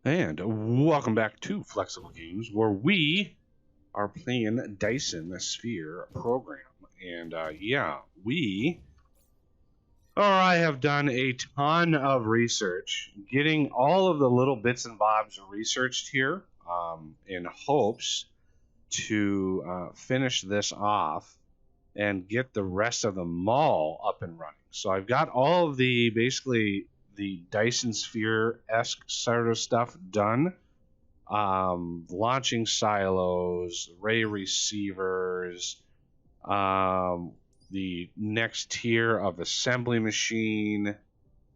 And welcome back to Flexible Games, where we are playing Dyson Sphere program. And I have done a ton of research, getting all of the little bits and bobs researched here in hopes to finish this off and get the rest of the mall up and running. So I've got all of the basically the Dyson Sphere-esque sort of stuff done. Launching silos, ray receivers, the next tier of assembly machine,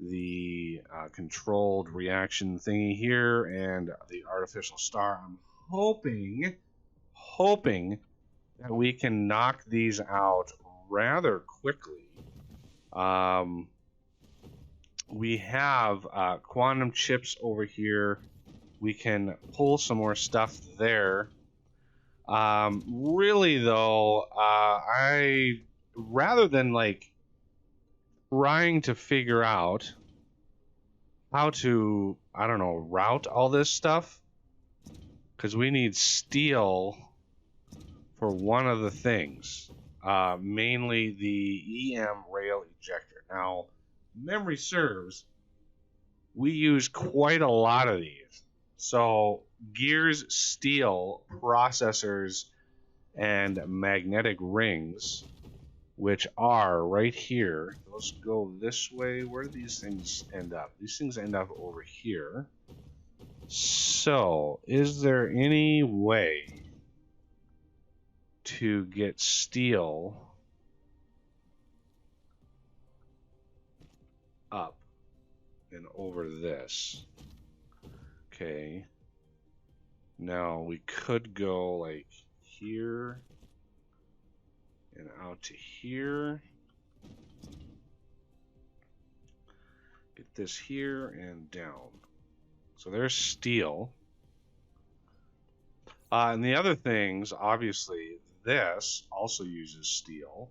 the controlled reaction thingy here, and the artificial star. I'm hoping that we can knock these out rather quickly. We have quantum chips over here. We can pull some more stuff there. Really though, I rather than like trying to figure out how to, I don't know, route all this stuff, because we need steel for one of the things, mainly the EM rail ejector. Now, memory serves, we use quite a lot of these. So gears, steel, processors, and magnetic rings, which are right here. Let's go this way. Where do these things end up? These things end up over here. So, is there any way to get steel up and over this? Okay. Now we could go like here and out to here. Get this here and down. So there's steel. And the other things, obviously, this also uses steel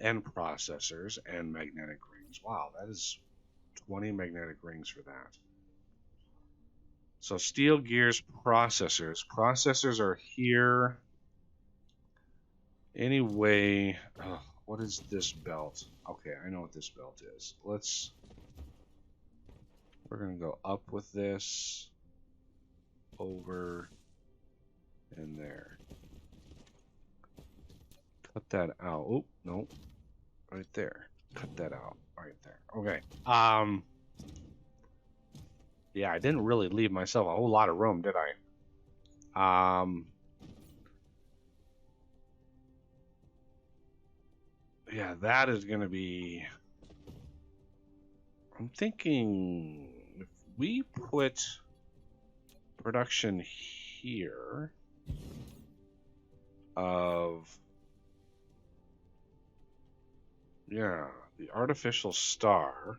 and processors and magnetic rings. Wow, that is 20 magnetic rings for that. So steel, gears, processors. Processors are here. Anyway, what is this belt? Okay, I know what this belt is. We're gonna go up with this, over, and there. Cut that out. Oh, no. Right there. Cut that out. Right there. Okay. Yeah, I didn't really leave myself a whole lot of room, did I? Yeah, that is going to be... I'm thinking if we put production here of... Yeah, the artificial star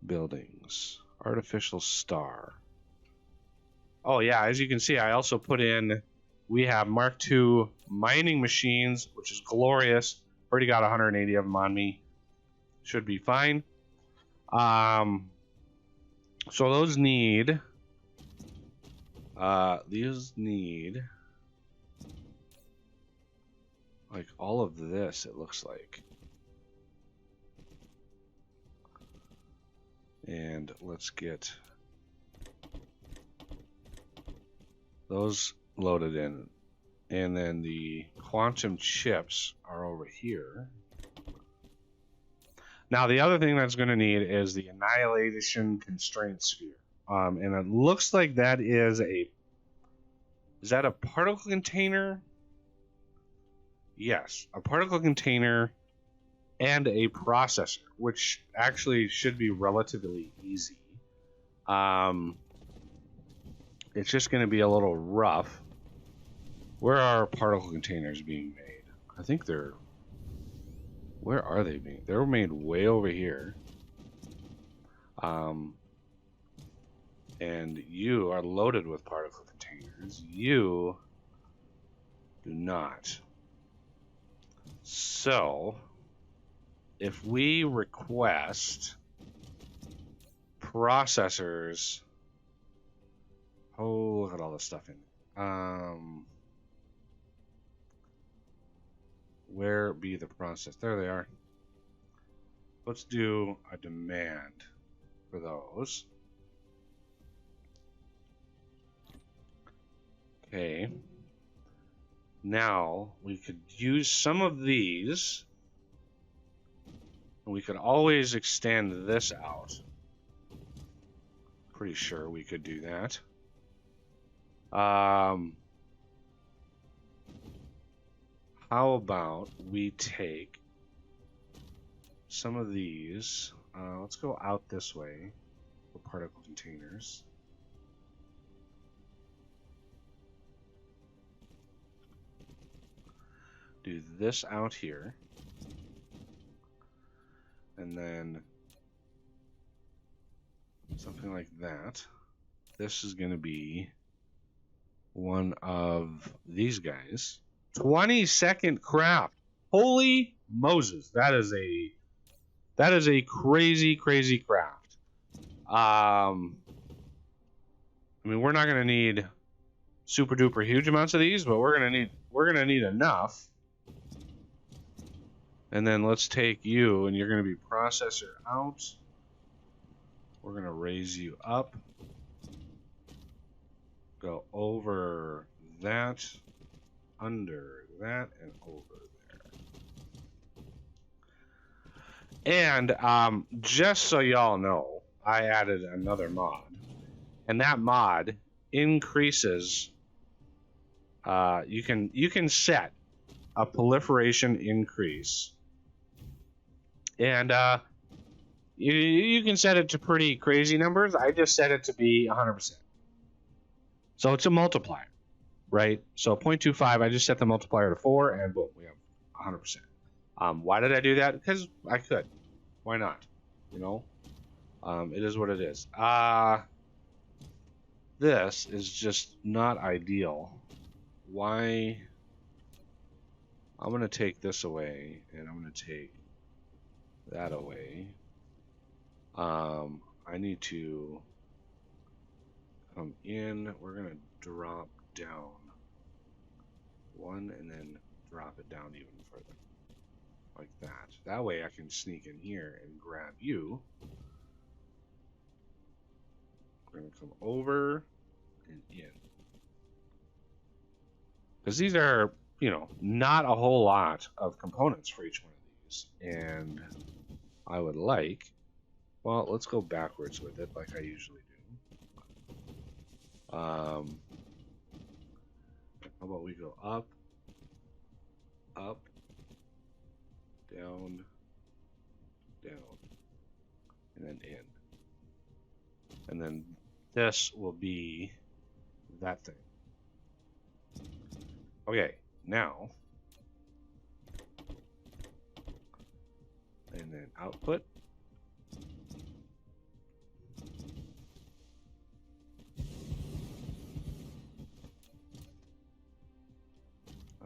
buildings. Artificial star. Oh yeah, as you can see, I also put in, we have Mark II mining machines, which is glorious. Already got 180 of them on me. Should be fine. So those need, these need, like all of this, it looks like. And let's get those loaded in. And then the quantum chips are over here. Now, the other thing that's going to need is the annihilation constraint sphere. And it looks like that is that a particle container? Yes, a particle container and a processor, which actually should be relatively easy. It's just going to be a little rough. Where are particle containers being made? I think they're... Where are they being? They're made way over here. And you are loaded with particle containers. You do not. So, if we request processors Oh, look at all this stuff in. Where be the process? There they are. Let's do a demand for those. Okay. Now we could use some of these. We could always extend this out. Pretty sure we could do that. How about we take some of these? Let's go out this way for particle containers. Do this out here. And then something like that. This is going to be one of these guys. 20-second craft. Holy Moses. That is a crazy, crazy craft. I mean, we're not going to need super duper huge amounts of these, but we're going to need enough. And then let's take you, and you're going to be processor out. We're going to raise you up. Go over that, under that, and over there. And just so y'all know, I added another mod. And that mod increases, you can set a proliferation increase. And you can set it to pretty crazy numbers. I just set it to be 100%. So it's a multiplier, right? So 0.25, I just set the multiplier to 4, and boom, we have 100%. Why did I do that? Because I could. Why not? You know? It is what it is. This is just not ideal. Why? I'm going to take this away, and I'm going to take that away. I need to come in. We're going to drop down 1 and then drop it down even further. Like that. That way I can sneak in here and grab you. We're going to come over and in. Because these are, you know, not a whole lot of components for each one of these. And I would like, well, let's go backwards with it like I usually do. How about we go up, up, down, down, and then in. And then this will be that thing. Okay, now, and then output.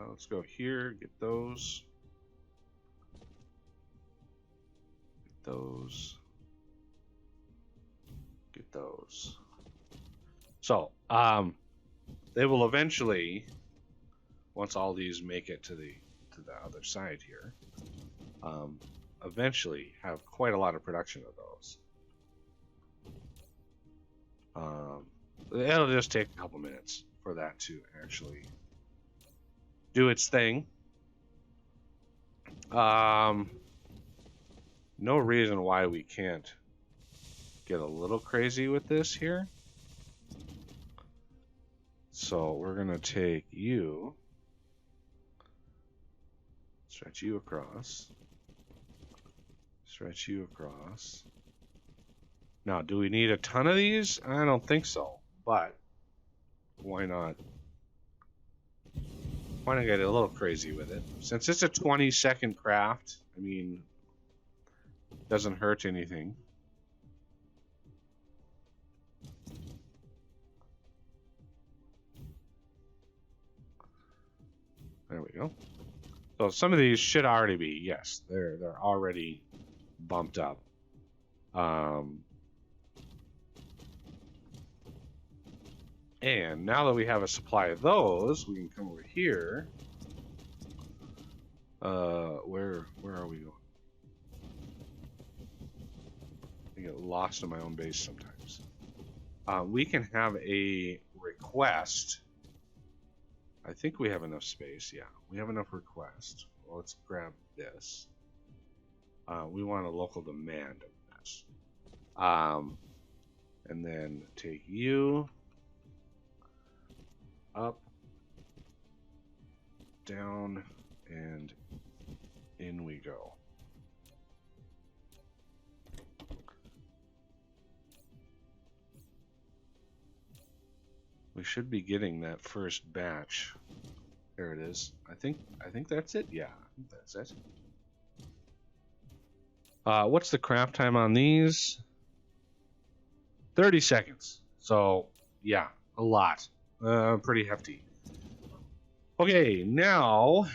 Let's go here, get those. Get those. Get those. So, they will eventually, once all these make it to the other side here, eventually have quite a lot of production of those. It'll just take a couple minutes for that to actually do its thing. No reason why we can't get a little crazy with this here. So we're gonna take you, stretch you across, stretch you across. Now, do we need a ton of these? I don't think so, but why not? Why not get a little crazy with it? Since it's a 20-second craft, I mean, it doesn't hurt anything. There we go. So some of these should already be, yes, they're already bumped up. And now that we have a supply of those, we can come over here. Where are we going? I get lost in my own base sometimes. We can have a request. I think we have enough space. Yeah, we have enough requests. Well, let's grab this. We want a local demand of this. And then take you up, down, and in we go. We should be getting that first batch. There it is. I think that's it. Yeah, I think that's it. What's the craft time on these? 30 seconds. So, yeah, a lot. Pretty hefty. Okay, now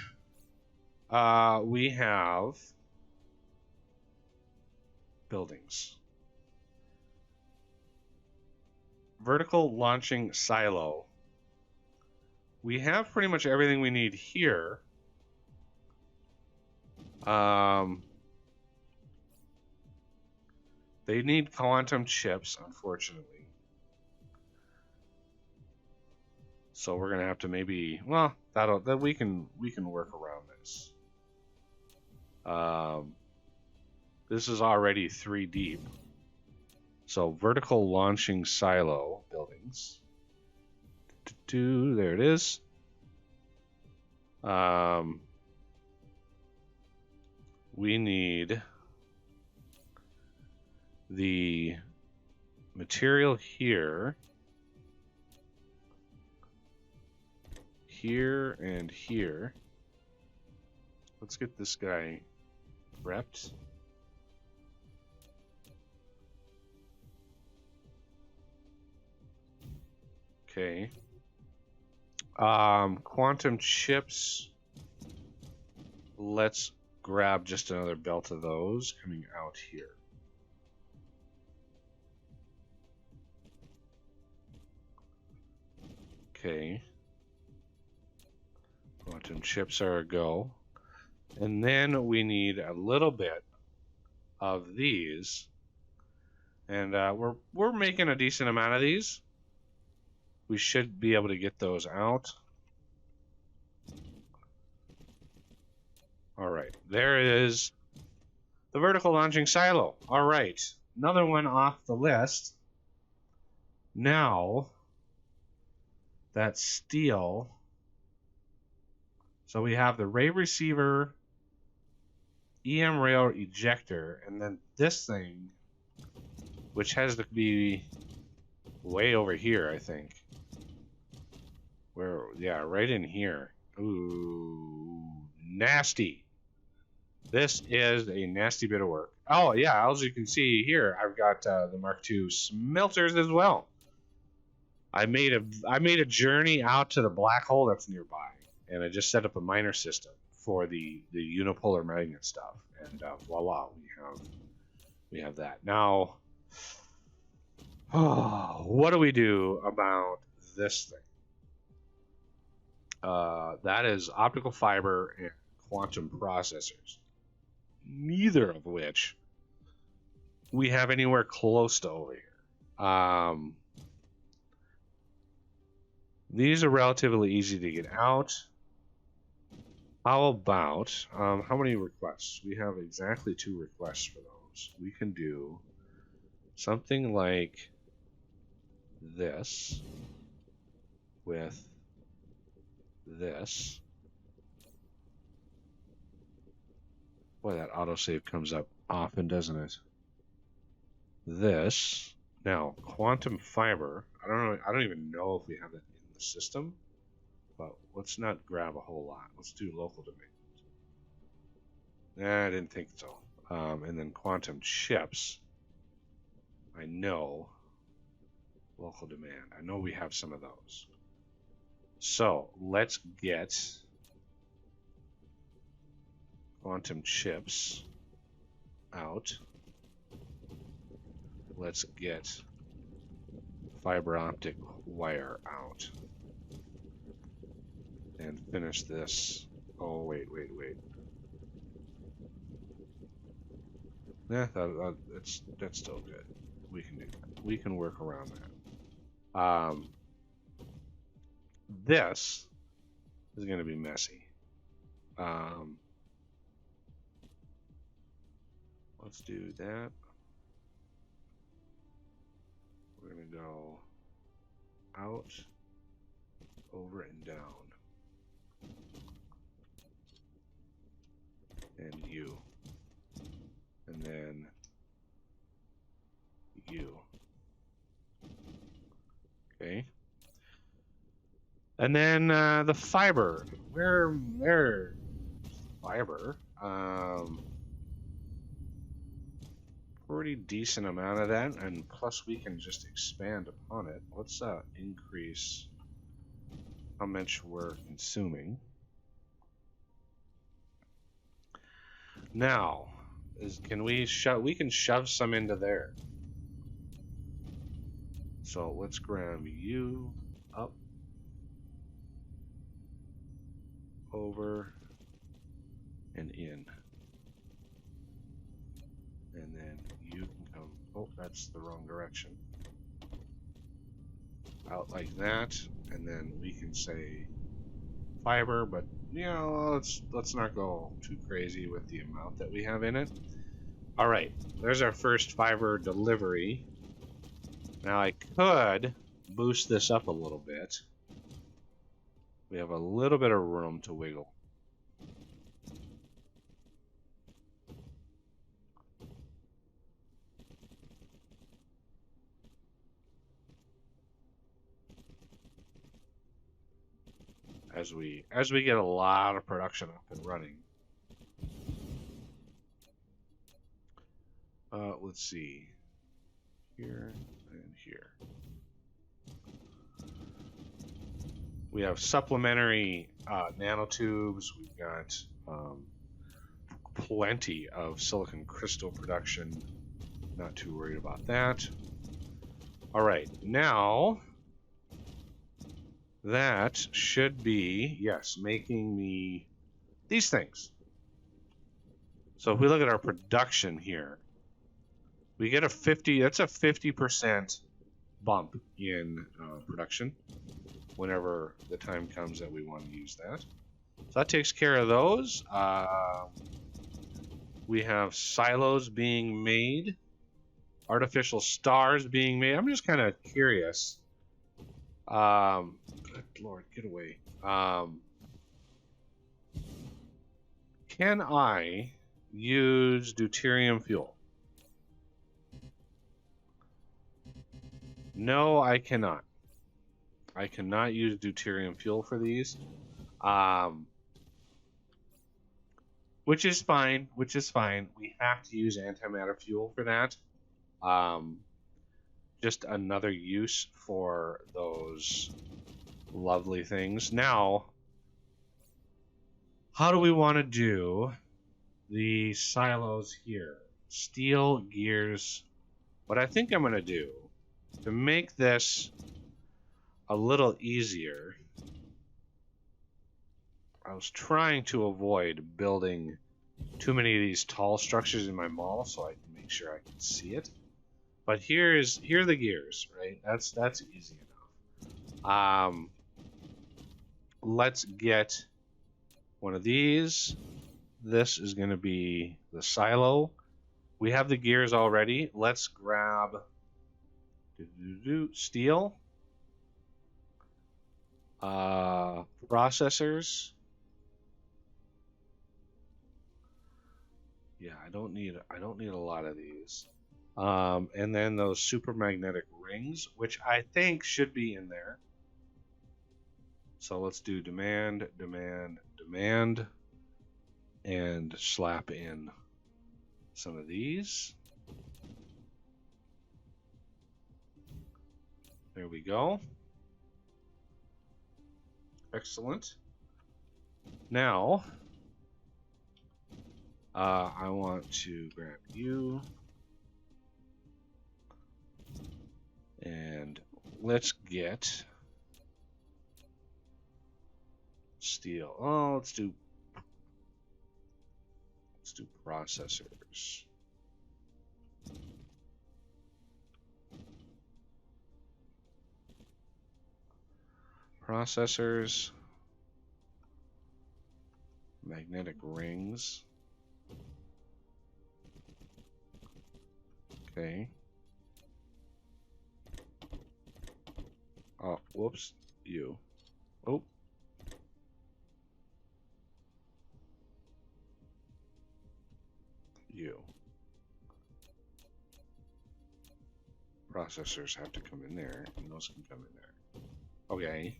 we have buildings. Vertical launching silo. We have pretty much everything we need here. They need quantum chips, unfortunately. So we're gonna have to maybe, well, that we can work around this. This is already 3 deep. So vertical launching silo buildings. There it is. We need the material here, here, and here. Let's get this guy prepped. Okay. Quantum chips. Let's grab just another belt of those coming out here. Okay. Quantum chips are a go. And then we need a little bit of these. And we're making a decent amount of these. We should be able to get those out. All right, there is the vertical launching silo. All right, another one off the list. Now, that steel. So we have the ray receiver, EM rail ejector, and then this thing, which has to be way over here, I think. Where, yeah, right in here. Ooh, nasty. This is a nasty bit of work. Oh, yeah, as you can see here, I've got the Mark II smelters as well. I made a journey out to the black hole that's nearby, and I just set up a miner system for the unipolar magnet stuff, and voila, we have that. Now, what do we do about this thing? That is optical fiber and quantum processors, neither of which we have anywhere close to over here. These are relatively easy to get out. How about, how many requests? We have exactly 2 requests for those. We can do something like this with this. Boy, that autosave comes up often, doesn't it? This. Now, quantum fiber. I don't even know if we have that in the system, but let's not grab a whole lot. Let's do local demand. Nah, I didn't think so. And then quantum chips. I know. Local demand. I know we have some of those. So let's get quantum chips out. Let's get fiber optic wire out. And finish this. Oh, wait. Yeah, that's still good. We can do that. We can work around that. This is going to be messy. Let's do that. We're going to go out, over, and down. And you. And then you. Okay. And then the fiber. Where fiber? Pretty decent amount of that, and plus we can just expand upon it. Let's increase how much we're consuming. Now, can we shove some into there. So let's grab you up, over, and in. And then you can come, oh, that's the wrong direction. Out like that, and then we can say fiber, but you know, let's not go too crazy with the amount that we have in it. All right, there's our first fiber delivery. Now I could boost this up a little bit. We have a little bit of room to wiggle. As we get a lot of production up and running. Let's see. Here and here. We have supplementary nanotubes. We've got plenty of silicon crystal production. Not too worried about that. All right, now that should be, yes, making me these things. So if we look at our production here, we get that's a 50% bump in production whenever the time comes that we want to use that. So that takes care of those. We have silos being made, artificial stars being made. I'm just kind of curious. Good Lord, get away. Can I use deuterium fuel? No, I cannot. I cannot use deuterium fuel for these. Which is fine. We have to use antimatter fuel for that. Just another use for those lovely things. Now, how do we want to do the silos here? Steel gears. What I think I'm going to do to make this a little easier, I was trying to avoid building too many of these tall structures in my model so I can make sure I can see it. But here are the gears, right? That's easy enough. Let's get one of these. This is going to be the silo. We have the gears already. Let's grab steel. Processors. Yeah, I don't need a lot of these. And then those supermagnetic rings, which I think should be in there. So let's do demand, and slap in some of these. There we go. Excellent. Now, I want to grab you and let's get steel. Oh, let's do processors. Processors, magnetic rings. Okay. Oh, whoops. You. Oh. You. Processors have to come in there, and those can come in there. Okay.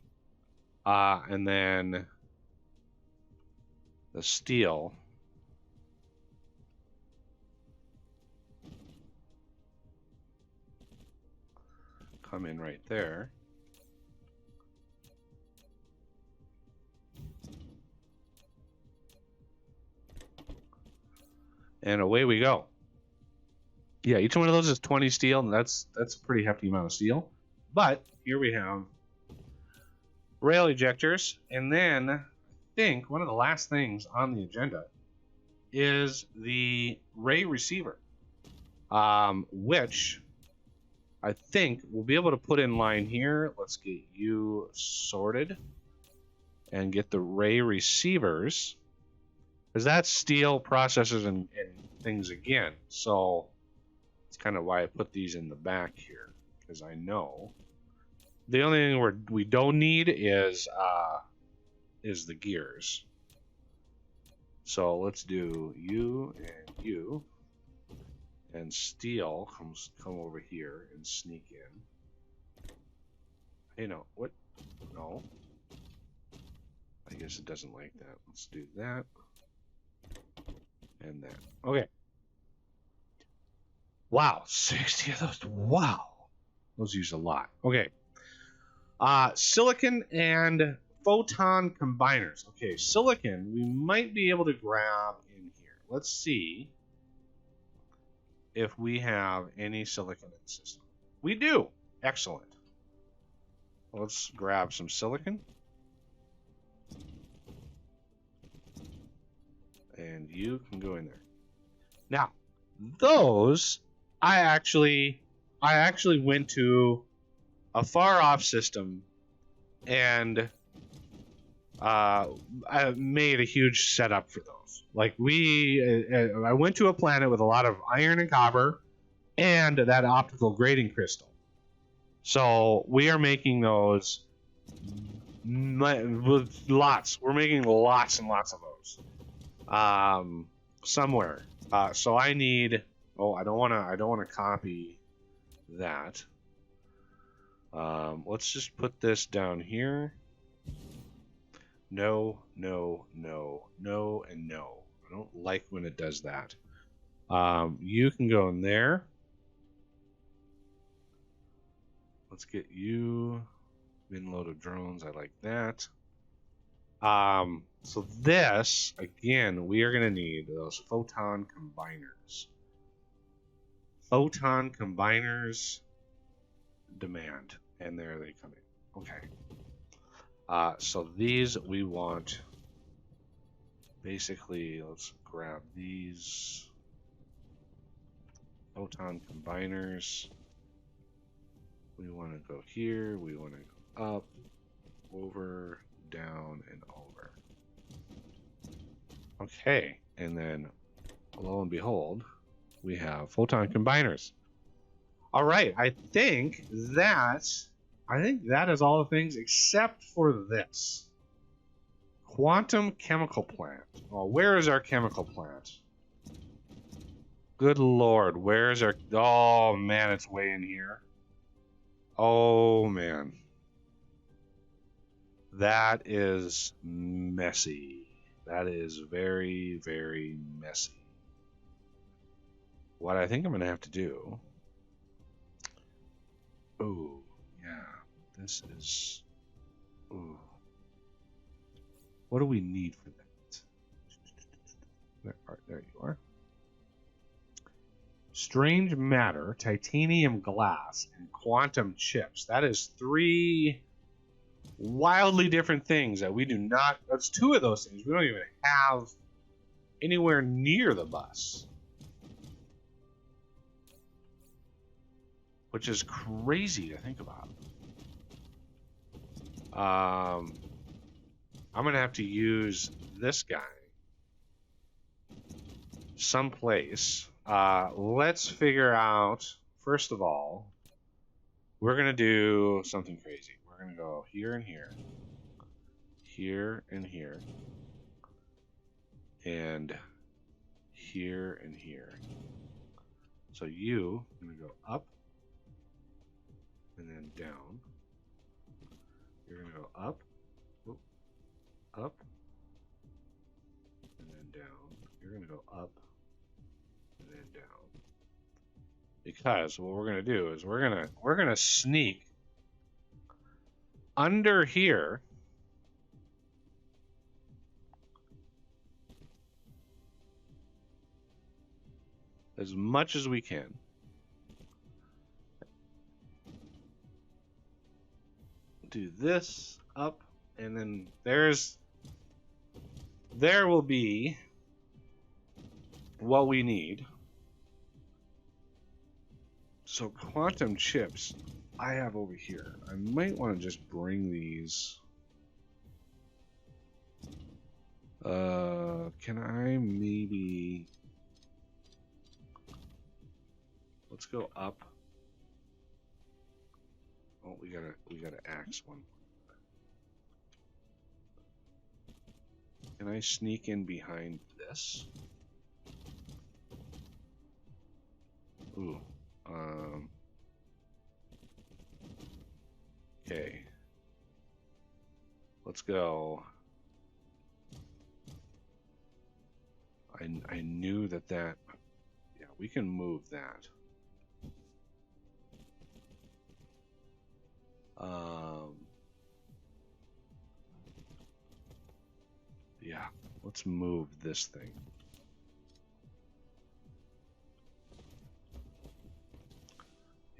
And then the steel. Come in right there. And away we go. Yeah, each one of those is 20 steel, and that's a pretty hefty amount of steel. But here we have rail ejectors, and then I think one of the last things on the agenda is the ray receiver, which I think we'll be able to put in line here. Let's get you sorted and get the ray receivers, because that's steel processors and things again. So it's kind of why I put these in the back here, because I know the only thing we don't need is the gears. So let's do you and you, and steel come over here and sneak in. Hey, no, what? No. I guess it doesn't like that. Let's do that and that. Okay. Wow, 60 of those. Wow. Those use a lot. Okay. Silicon and photon combiners. Okay, silicon we might be able to grab in here. Let's see if we have any silicon in the system. We do. Excellent. Let's grab some silicon. And you can go in there. Now, those I actually went to a far off system and I made a huge setup for those. Like I went to a planet with a lot of iron and copper and that optical grading crystal. So we are making those with lots. We're making lots and lots of those somewhere. So I need. Oh, I don't want to copy that. Let's just put this down here. No, no, no, no, and no. I don't like when it does that. You can go in there. Let's get you. Bin load of drones. I like that. So this, again, we are going to need those photon combiners. Photon combiners demand. And there they come in. Okay. So these we want. Basically, let's grab these photon combiners. We want to go here. We want to go up, over, down, and over. Okay, and then lo and behold, we have photon combiners. All right, I think that is all the things except for this. Quantum chemical plant. Oh, where is our chemical plant? Good Lord, where is our... Oh, man, it's way in here. Oh, man. That is messy. That is very, very messy. What I think I'm going to have to do... Oh, yeah. This is... Ooh. What do we need for that? There you are. strange matter, titanium glass, and quantum chips. That is 3 wildly different things that we do not. That's 2 of those things we don't even have anywhere near the bus, which is crazy to think about. I'm gonna have to use this guy someplace. Let's figure out, first of all, we're gonna do something crazy. We're gonna go here and here, here and here, and here and here. So I'm gonna go up and then down. You're gonna go up, up, and then down. You're gonna go up and then down. Because what we're gonna do is we're gonna sneak under here as much as we can. Do this up, and then there will be what we need. So quantum chips I have over here. I might want to just bring these. Can I maybe... Let's go up. Oh, we gotta axe one. Can I sneak in behind this? Ooh. Okay. Let's go. I knew that. Yeah, we can move that. Yeah, let's move this thing.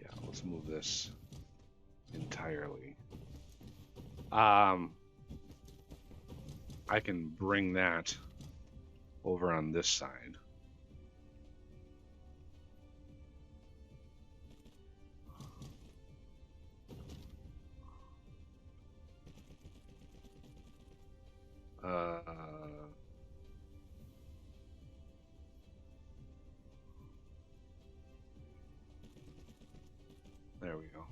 Yeah, let's move this entirely. I can bring that over on this side. There we go.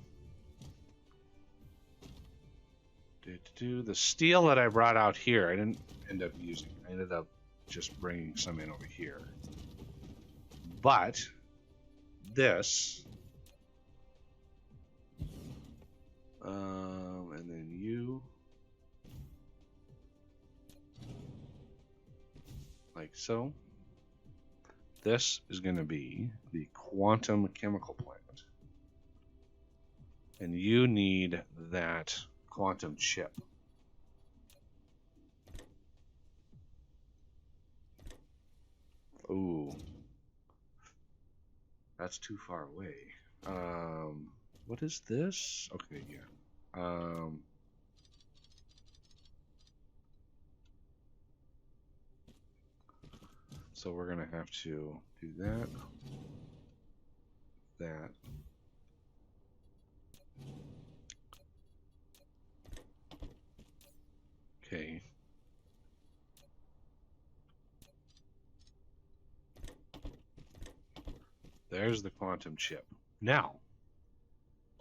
The steel that I brought out here, I didn't end up using. I ended up just bringing some in over here. But this, and then you, like so. This is going to be the quantum chemical plant. And you need that quantum chip. Ooh. That's too far away. What is this? Okay, yeah. So we're gonna have to do that. That. Okay. There's the quantum chip. Now,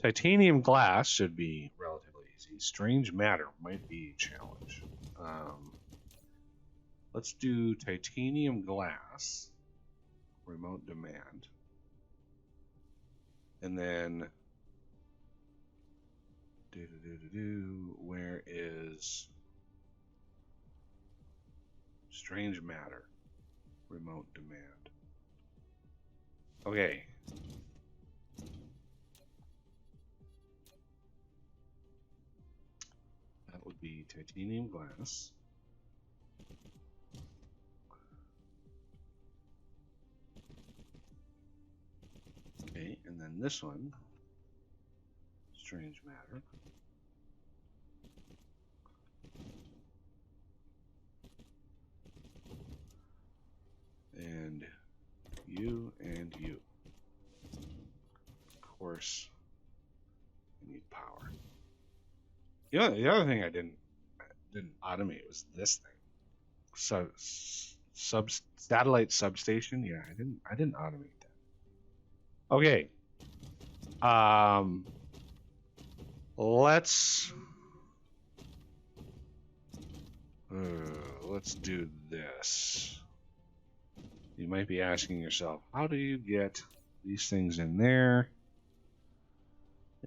titanium glass should be relatively easy. Strange matter might be a challenge. Let's do titanium glass, remote demand. And then, where is strange matter, remote demand? Okay. That would be titanium glass. And then this one, strange matter. And you and you. Of course, you need power. You know, the other thing I didn't automate was this thing. Satellite substation. Yeah, I didn't automate that. Okay. Let's do this. You might be asking yourself, how do you get these things in there?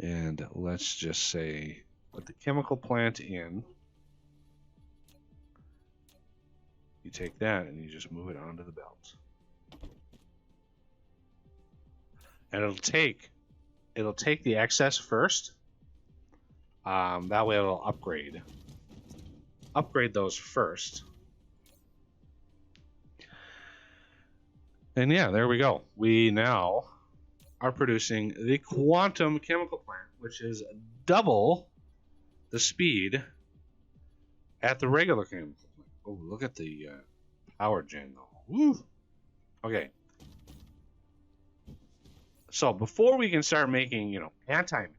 And let's just say, put the chemical plant in. You take that and you just move it onto the belt. And it'll take the excess first. That way it'll upgrade those first. And yeah, there we go. We now are producing the quantum chemical plant, which is double the speed at the regular chemical plant. Oh, look at the power gen though. Woo! Okay. So before we can start making, the antimatter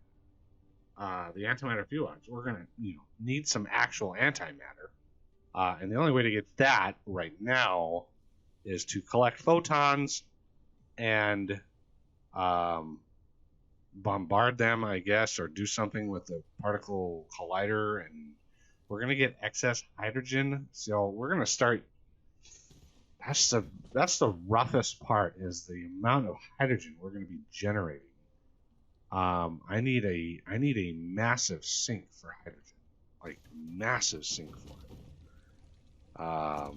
fuels, we're gonna, need some actual antimatter. And the only way to get that right now is to collect photons and bombard them, I guess, or do something with the particle collider, and we're gonna get excess hydrogen. So we're gonna start. That's the roughest part, is the amount of hydrogen we're gonna be generating. I need a massive sink for hydrogen, like massive sink for it.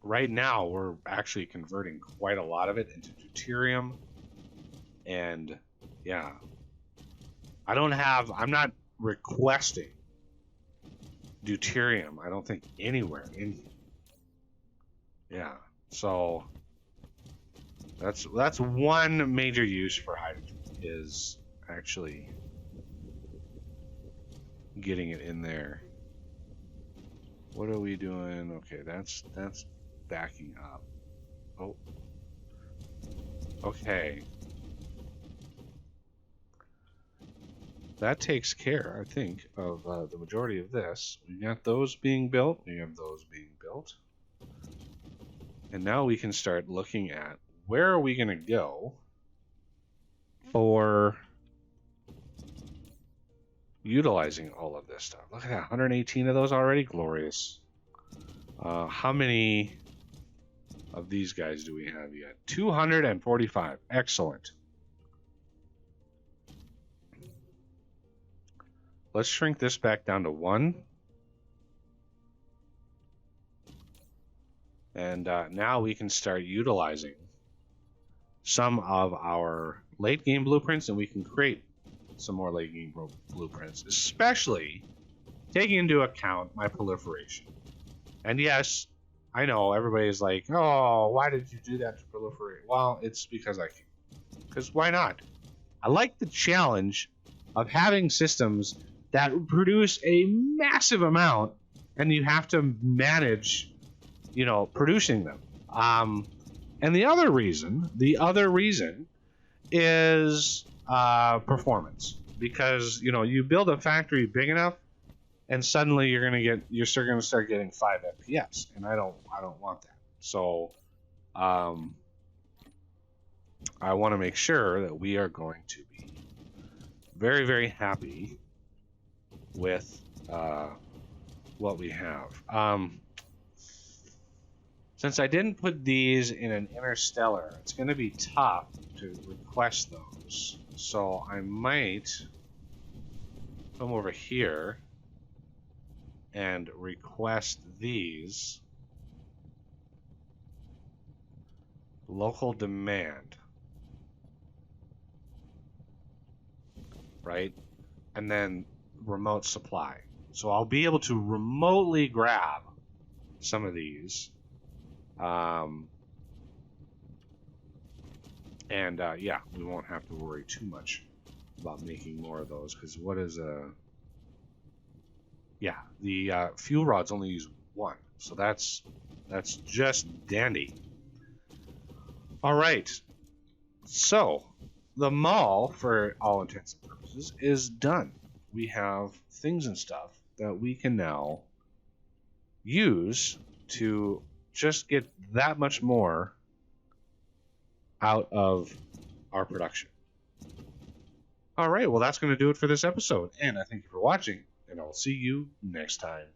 Right now, we're actually converting quite a lot of it into deuterium, and yeah, I'm not requesting deuterium, I don't think, anywhere in here. Yeah, so that's one major use for hydrogen, is actually getting it in there. What are we doing? Okay, that's backing up. Oh, okay. That takes care, I think, of the majority of this. We got those being built. We have those being built. And now we can start looking at where are we going to go for utilizing all of this stuff. Look at that, 118 of those already. Glorious. How many of these guys do we have yet? 245. Excellent. Let's shrink this back down to 1. And now we can start utilizing some of our late game blueprints, and we can create some more late game blueprints, especially taking into account my proliferation. And yes, I know everybody's like, oh, why did you do that to proliferate? Well, it's because I can. Because why not? I like the challenge of having systems that produce a massive amount, and you have to manage, producing them. And the other reason is performance, because you build a factory big enough, and suddenly you're gonna start getting 5 FPS, and I don't want that. So I want to make sure that we are going to be very, very happy with what we have. Since I didn't put these in an interstellar, it's going to be tough to request those. So I might come over here and request these. Local demand. Right? And then remote supply. So I'll be able to remotely grab some of these. And yeah, we won't have to worry too much about making more of those, because what is a... Yeah, the fuel rods only use one, so that's just dandy. All right, so the mall, for all intents and purposes, is done. We have things and stuff that we can now use to just get that much more out of our production. All right, well, that's going to do it for this episode, and I thank you for watching, and I'll see you next time.